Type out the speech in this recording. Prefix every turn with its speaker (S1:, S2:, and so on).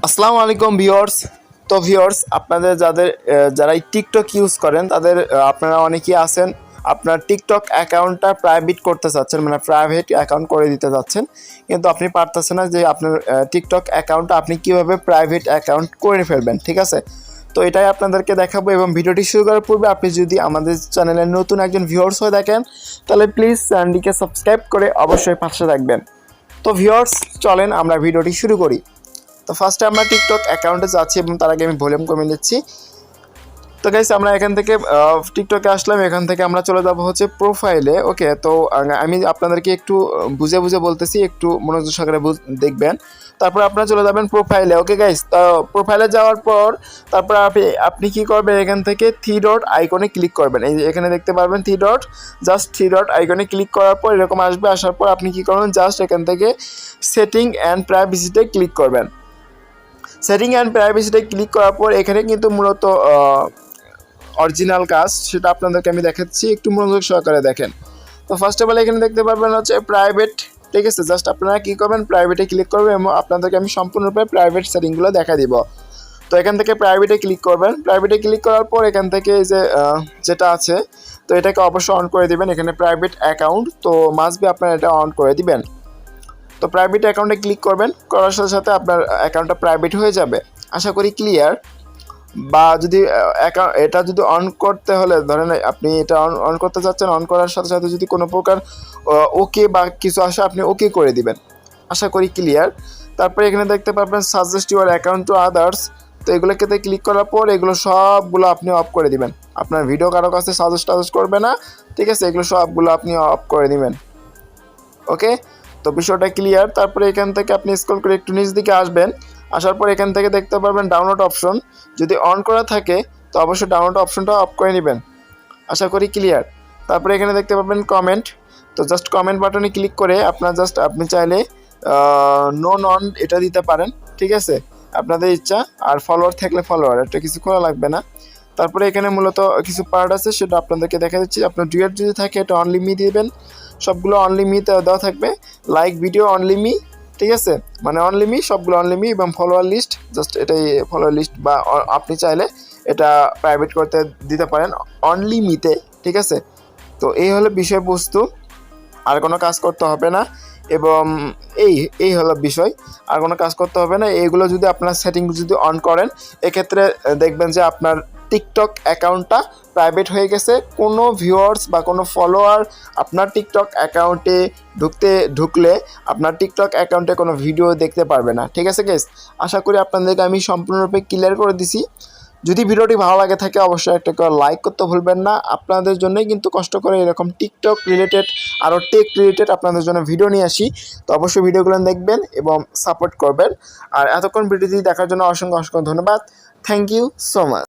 S1: আসসালামু আলাইকুম ভিউয়ার্স। তো ভিউয়ার্স, আপনাদের যারা এই টিকটক ইউজ করেন তাদের আপনারা অনেকেই আছেন আপনার টিকটক অ্যাকাউন্টটা প্রাইভেট করতে চাচ্ছেন, মানে প্রাইভেট অ্যাকাউন্ট করে দিতে চাচ্ছেন, কিন্তু আপনি পারতেছেন না যে আপনার টিকটক অ্যাকাউন্টটা আপনি কীভাবে প্রাইভেট অ্যাকাউন্ট করে ফেলবেন। ঠিক আছে, তো এটাই আপনাদেরকে দেখাবো। এবং ভিডিওটি শুরু করার পূর্বে আপনি যদি আমাদের চ্যানেলের নতুন একজন ভিউয়ার্স হয়ে দেখেন তাহলে প্লিজ চ্যানেলটিকে সাবস্ক্রাইব করে অবশ্যই পাশে রাখবেন। তো ভিউয়ার্স, চলেন আমরা ভিডিওটি শুরু করি। তো ফার্স্টে আমরা টিকটক অ্যাকাউন্টে যাচ্ছি এবং তার আগে আমি ভলিউম কমে নিচ্ছি। তো গাইস, আমরা এখান থেকে টিকটকে আসলাম, এখান থেকে আমরা চলে যাব হচ্ছে প্রোফাইলে। ওকে, তো আমি আপনাদেরকে একটু বুঝে বুঝে বলতেছি, একটু মনোযোগ সহকারে দেখবেন। তারপর আপনারা চলে যাবেন প্রোফাইলে। ওকে গাইস, তো প্রোফাইলে যাওয়ার পর তারপর আপনি কী করবেন, এখান থেকে থ্রি ডট আইকনে ক্লিক করবেন। এই যে এখানে দেখতে পারবেন জাস্ট থ্রি ডট আইকনে ক্লিক করার পর এরকম আসবে। আসার পর আপনি কী করবেন, জাস্ট এখান থেকে সেটিং অ্যান্ড প্রাইভেসিতে ক্লিক করবেন। সেটিং অ্যান্ড প্রাইভেসিতে ক্লিক করার পর এখানে কিন্তু মূলত অরিজিনাল কাজ, সেটা আপনাদেরকে আমি দেখাচ্ছি, একটু মনোযোগ সহকারে দেখেন। তো ফার্স্ট অফ অল এখানে দেখতে পারবেন হচ্ছে প্রাইভেট। ঠিক আছে, জাস্ট আপনারা কী করবেন, প্রাইভেটে ক্লিক করবেন এবং আপনাদেরকে আমি সম্পূর্ণরূপে প্রাইভেট সেটিংগুলো দেখা দিব। তো এখান থেকে প্রাইভেটে ক্লিক করবেন। প্রাইভেটে ক্লিক করার পর এখান থেকে এই যে যেটা আছে, তো এটাকে অবশ্যই অন করে দিবেন। এখানে প্রাইভেট অ্যাকাউন্ট, তো মাস্ট বি আপনারা এটা অন করে দিবেন। তো প্রাইভেট অ্যাকাউন্টে ক্লিক করবেন, করার সাথে সাথে আপনার অ্যাকাউন্টটা প্রাইভেট হয়ে যাবে। আশা করি ক্লিয়ার। বা যদি এটা যদি অন করতে হলে, ধরেন আপনি এটা অন করতে চাচ্ছেন, অন করার সাথে সাথে যদি কোনো প্রকার ওকে বা কিছু আসে আপনি ওকে করে দিবেন। আশা করি ক্লিয়ার। তারপরে এখানে দেখতে পাবেন suggest your account to others. তো এগুলোকে ক্লিক করার পর এগুলো সবগুলো আপনি অফ করে দিবেন। আপনার ভিডিও কারো কাছে সাজেস্ট করবে না। ঠিক আছে, এগুলো সবগুলো আপনি অফ করে দিবেন। ওকে, তো বিষয়টা ক্লিয়ার। তারপরে এখান থেকে আপনি স্ক্রল করে একটু নিচ দিকে আসবেন। আসার পর এখান থেকে দেখতে পারবেন ডাউনলোড অপশন। যদি অন করা থাকে তো অবশ্যই ডাউনলোড অপশনটা অফ করে নেবেন। আশা করি ক্লিয়ার। তারপরে এখানে দেখতে পাবেন কমেন্ট। তো জাস্ট কমেন্ট বাটনে ক্লিক করে আপনি চাইলে নো নন এটা দিতে পারেন। ঠিক আছে, আপনাদের ইচ্ছা। আর ফলোয়ার থাকলে ফলোয়ার, এটা কিছু করা লাগবে না। তারপরে এখানে মূলত কিছু পার্ট আছে, সেটা আপনাদেরকে দেখা দিচ্ছি। আপনার ডুয়েট যদি থাকে এটা অনলি মি দিবেন, সবগুলো অনলি মি দেওয়া থাকবে। লাইক ভিডিও অনলি মি, ঠিক আছে, মানে অনলি মি, সবগুলো অনলি মি। এবং ফলোয়ার লিস্ট, জাস্ট এটাই ফলোয়ার লিস্ট, বা আপনি চাইলে এটা প্রাইভেট করতে দিতে পারেন অনলি মিতে। ঠিক আছে, তো এই হলো বিষয়বস্তু, আর কোনো কাজ করতে হবে না। এবং এই হলো বিষয়, আর কোনো কাজ করতে হবে না। এইগুলো যদি আপনার সেটিং যদি অন করেন, এক্ষেত্রে দেখবেন যে আপনার টিকটক অ্যাকাউন্টটা প্রাইভেট হয়ে গেছে। কোনো ভিউয়ার্স বা কোনো ফলোয়ার আপনার টিকটক অ্যাকাউন্টে ঢুকলে আপনার টিকটক অ্যাকাউন্টে কোনো ভিডিও দেখতে পারবে না। ঠিক আছে গাইস, আশা করি আপনাদেরকে আমি সম্পূর্ণরূপে ক্লিয়ার করে দিছি। যদি ভিডিওটি ভালো লাগে থাকে অবশ্যই একটা করে লাইক করতে ভুলবেন না। আপনাদের জন্যই কিন্তু কষ্ট করে এরকম টিকটক রিলেটেড আরও টেক রিলেটেড আপনাদের জন্য ভিডিও নিয়ে আসি। তো অবশ্যই ভিডিওগুলো দেখবেন এবং সাপোর্ট করবেন। আর এতক্ষণ ভিডিওটি দেখার জন্য অসংখ্য ধন্যবাদ। Thank you so much.